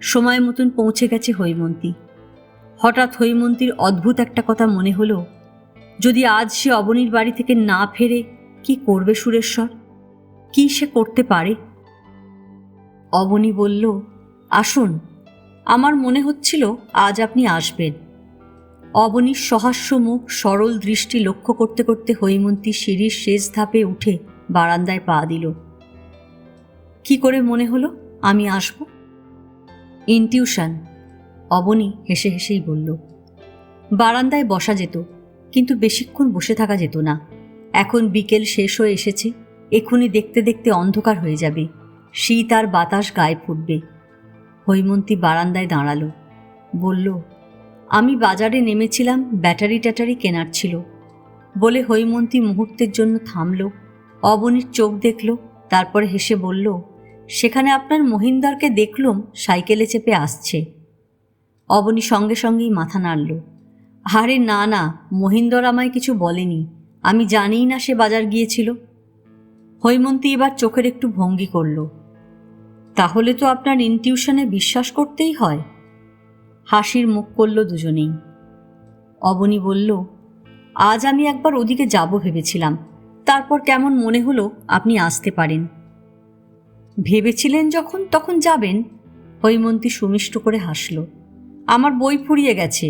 সময় মতন পৌঁছে গেছে হৈমন্তী। হঠাৎ হৈমন্তীর অদ্ভুত একটা কথা মনে হলো, যদি আজ সে অবনীর বাড়ি থেকে না ফেরে, কি করবে সুরেশ্বর? কি সে করতে পারে? অবনী বলল, আসুন, আমার মনে হচ্ছিল আজ আপনি আসবেন। অবনীর সহাস্য মুখ, সরল দৃষ্টি লক্ষ্য করতে করতে হৈমন্তী সিঁড়ির শেষ ধাপে উঠে বারান্দায় পা দিল। কি করে মনে হলো আমি আসব? ইনটিউশন, অবনী হেসে হেসেই বলল। বারান্দায় বসা যেত, কিন্তু বেশিক্ষণ বসে থাকা যেত না। এখন বিকেল শেষ হয়ে এসেছে, এক্ষুনি দেখতে দেখতে অন্ধকার হয়ে যাবে, শীত আর বাতাস গায়ে ফুটবে। হৈমন্তী বারান্দায় দাঁড়ালো, বলল, আমি বাজারে নেমেছিলাম, ব্যাটারি ট্যাটারি কেনার ছিল। বলে হৈমন্তী মুহূর্তের জন্য থামল। অবনীর চোখ দেখল, তারপরে হেসে বলল, সেখানে আপনার মহিন্দরকে দেখলুম সাইকেলে চেপে আসছে। অবনী সঙ্গে সঙ্গেই মাথা নাড়ল। আরে না না, মহিন্দর আমায় কিছু বলেনি, আমি জানিই না সে বাজার গিয়েছিল। হৈমন্তী এবার চোখের একটু ভঙ্গি করল। তাহলে তো আপনার ইনটিউশনে বিশ্বাস করতেই হয়। হাসির মুখ করল দুজনেই। অবনী বলল, আজ আমি একবার ওদিকে যাব ভেবেছিলাম, তারপর কেমন মনে হলো আপনি আসতে পারেন। ভেবেছিলেন যখন, তখন যাবেন। হৈমন্তী সুমিষ্ট করে হাসল। আমার বই ফুরিয়ে গেছে।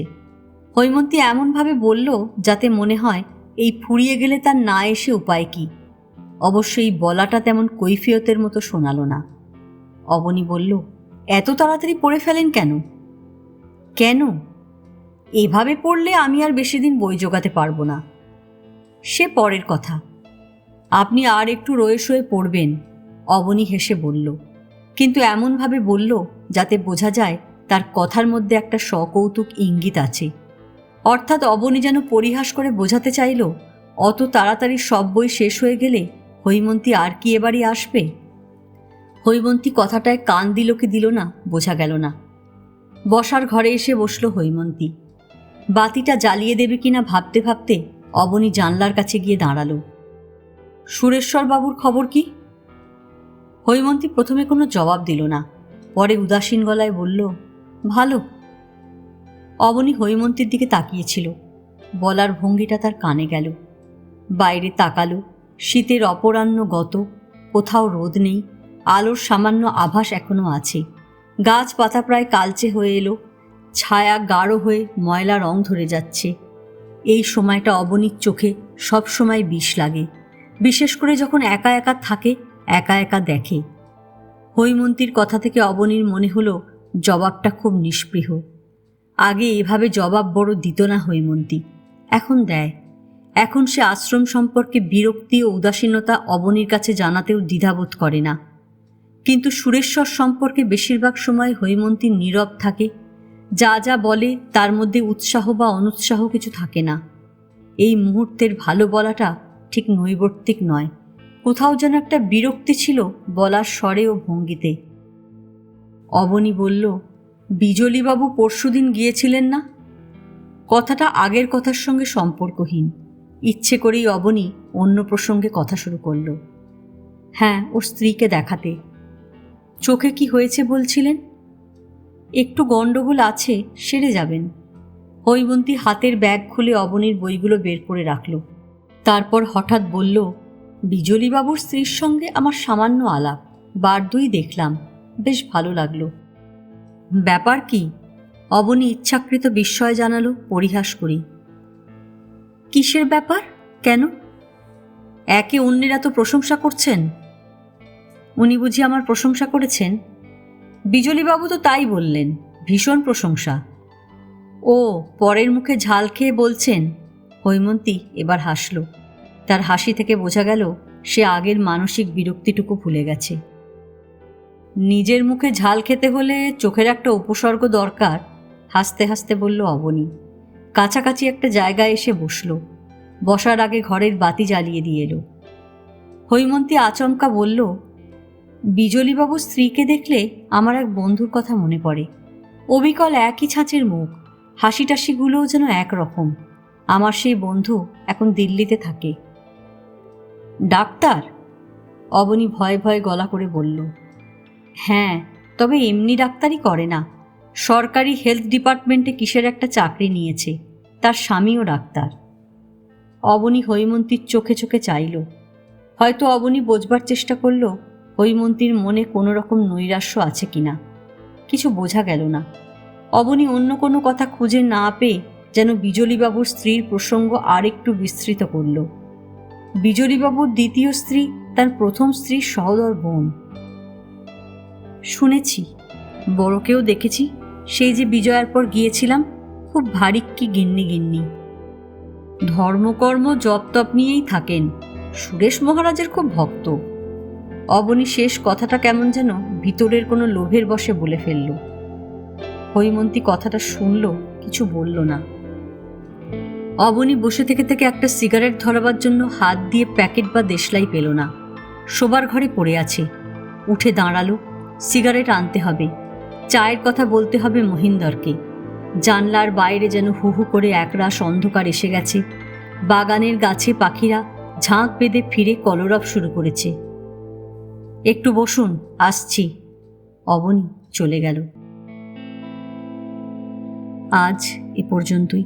হৈমন্তী এমনভাবে বলল যাতে মনে হয় এই ফুরিয়ে গেলে তার না এসে উপায় কি। অবশ্য এই বলাটা তেমন কৈফিয়তের মতো শোনালো না। অবনী বলল, এত তাড়াতাড়ি পড়ে ফেলেন কেন? কেন? এভাবে পড়লে আমি আর বেশি দিন বই জোগাতে পারবো না। সে পরের কথা, আপনি আর একটু রয়ে শয়ে পড়বেন। অবনী হেসে বলল, কিন্তু এমনভাবে বলল যাতে বোঝা যায় তার কথার মধ্যে একটা সকৌতুক ইঙ্গিত আছে। অর্থাৎ অবনী যেন পরিহাস করে বোঝাতে চাইল, অত তাড়াতাড়ি সব বই শেষ হয়ে গেলে হৈমন্তী আর কি এবারই আসবে? হৈমন্তী কথাটায় কান দিল কি দিল না বোঝা গেল না। বসার ঘরে এসে বসল হৈমন্তী। বাতিটা জ্বালিয়ে দেবে কিনা ভাবতে ভাবতে অবনী জানলার কাছে গিয়ে দাঁড়ালো। সুরেশ্বর বাবুর খবর কি? হৈমন্তী প্রথমে কোনো জবাব দিল না, পরে উদাসীন গলায় বলল, ভালো। অবনী হৈমন্তীর দিকে তাকিয়েছিল, বলার ভঙ্গিটা তার কানে গেল। বাইরে তাকালো, শীতের অপরাহ্ন গত, কোথাও রোদ নেই, আলোর সামান্য আভাস এখনো আছে। গাছপাতা প্রায় কালচে হয়ে এলো, ছায়া গাঢ় হয়ে ময়লা রং ধরে যাচ্ছে। এই সময়টা অবনীর চোখে সব সময় বিষ লাগে, বিশেষ করে যখন একা একা থাকে, একা একা দেখে। হৈমন্তীর কথা থেকে অবনীর মনে হলো জবাবটা খুব নিষ্পৃহ। আগে এভাবে জবাব বড় দিত না হৈমন্তী, এখন দেয়। এখন সে আশ্রম সম্পর্কে বিরক্তি ও উদাসীনতা অবনীর কাছে জানাতেও দ্বিধাবোধ করে না। কিন্তু সুরেশ্বর সম্পর্কে বেশিরভাগ সময় হৈমন্তী নীরব থাকে। যা যা বলে তার মধ্যে উৎসাহ বা অনুৎসাহ কিছু থাকে না। এই মুহূর্তের ভালো বলাটা ঠিক নৈবর্তিক নয়, কোথাও যেন একটা বিরক্তি ছিল বলার স্বরে ও ভঙ্গিতে। অবনী বলল, বিজলীবাবু পরশুদিন গিয়েছিলেন না? কথাটা আগের কথার সঙ্গে সম্পর্কহীন। ইচ্ছে করেই অবনী অন্য প্রসঙ্গে কথা শুরু করল। হ্যাঁ, ওর স্ত্রীকে দেখাতে। চোখে কি হয়েছে বলছিলেন? একটু গণ্ডগোল আছে, সেরে যাবেন। হৈমন্তী হাতের ব্যাগ খুলে অবনীর বইগুলো বের করে রাখল। তারপর হঠাৎ বলল, বিজলীবাবুর স্ত্রীর সঙ্গে আমার সামান্য আলাপ, বারদুই দেখলাম, বেশ ভালো লাগলো। ব্যাপার কি? অবনী ইচ্ছাকৃত বিস্ময় জানালো, পরিহাস করি। কিসের ব্যাপার? কেন? একে অন্যের এত প্রশংসা করছেন। উনি বুঝি আমার প্রশংসা করেছেন? বিজলীবাবু তো তাই বললেন, ভীষণ প্রশংসা। ও, পরের মুখে ঝাল খেয়ে বলছেন? হৈমন্তী এবার হাসল। তার হাসি থেকে বোঝা গেল সে আগের মানসিক বিরক্তিটুকু ভুলে গেছে। নিজের মুখে ঝাল খেতে হলে চোখের একটা উপসর্গ দরকার, হাসতে হাসতে বলল অবনী। কাছাকাছি একটা জায়গায় এসে বসল। বসার আগে ঘরের বাতি জ্বালিয়ে দিয়ে এলো। হৈমন্তী আচমকা বলল, বিজলীবাবুর স্ত্রীকে দেখলে আমার এক বন্ধুর কথা মনে পড়ে। অবিকল একই ছাঁচের মুখ, হাসি টাসিগুলোও যেন একরকম। আমার সেই বন্ধু এখন দিল্লিতে থাকে। ডাক্তার? অবনী ভয়ে ভয়ে গলা করে বলল। হ্যাঁ, তবে এমনি ডাক্তারি করে না, সরকারি হেলথ ডিপার্টমেন্টে কিসের একটা চাকরি নিয়েছে। তার স্বামীও ডাক্তার। অবনী হৈমন্তীর চোখে চোখে চাইল। হয়তো অবনী বোঝবার চেষ্টা করল হৈমন্তীর মনে কোনো রকম নৈরাশ্য আছে কিনা। কিছু বোঝা গেল না। অবনী অন্য কোনো কথা খুঁজে না পেয়ে যেন বিজলীবাবুর স্ত্রীর প্রসঙ্গ আর একটু বিস্তৃত করল। বিজলীবাবুর দ্বিতীয় স্ত্রী তার প্রথম স্ত্রীর সহোদর বোন। শুনেছি, বড়কেও দেখেছি। সেই যে বিজয়ার পর গিয়েছিলাম, খুব ভারী কি গিন্নি গিন্নি। ধর্মকর্ম জপ তপ নিয়েই থাকেন। সুরেশ মহারাজের খুব ভক্ত। অবনী শেষ কথাটা কেমন যেন ভিতরের কোনো লোভের বশে বলে ফেলল। হৈমন্তী কথাটা শুনল, কিছু বলল না। অবনী বসে থেকে থেকে একটা সিগারেট ধরাবার জন্য হাত দিয়ে প্যাকেট বা দেশলাই পেল না। শোবার ঘরে পড়ে আছে। উঠে দাঁড়ালো। সিগারেট আনতে হবে, চায়ের কথা বলতে হবে মহিন্দরকে। জানলার বাইরে যেন হু হু করে একরাশ অন্ধকার এসে গেছে। বাগানের গাছে পাখিরা ঝাঁক বেঁধে ফিরে কলরব শুরু করেছে। একটু বসুন, আসছি। অবনী চলে গেল। আজ এ পর্যন্তই।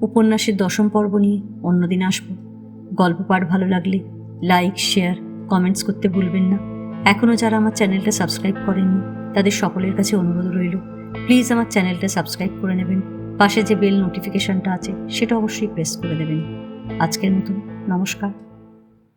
উপন্যাসের 10ম পর্ব নিয়ে অন্যদিন আসব। গল্প পাঠ ভালো লাগলে লাইক, শেয়ার, কমেন্টস করতে ভুলবেন না। এখনও যারা আমার চ্যানেলটা সাবস্ক্রাইব করেননি তাদের সকলের কাছে অনুরোধ রইল, প্লিজ আমার চ্যানেলটা সাবস্ক্রাইব করে নেবেন। পাশে যে বেল নোটিফিকেশনটা আছে সেটা অবশ্যই প্রেস করে দেবেন। আজকের মতন নমস্কার।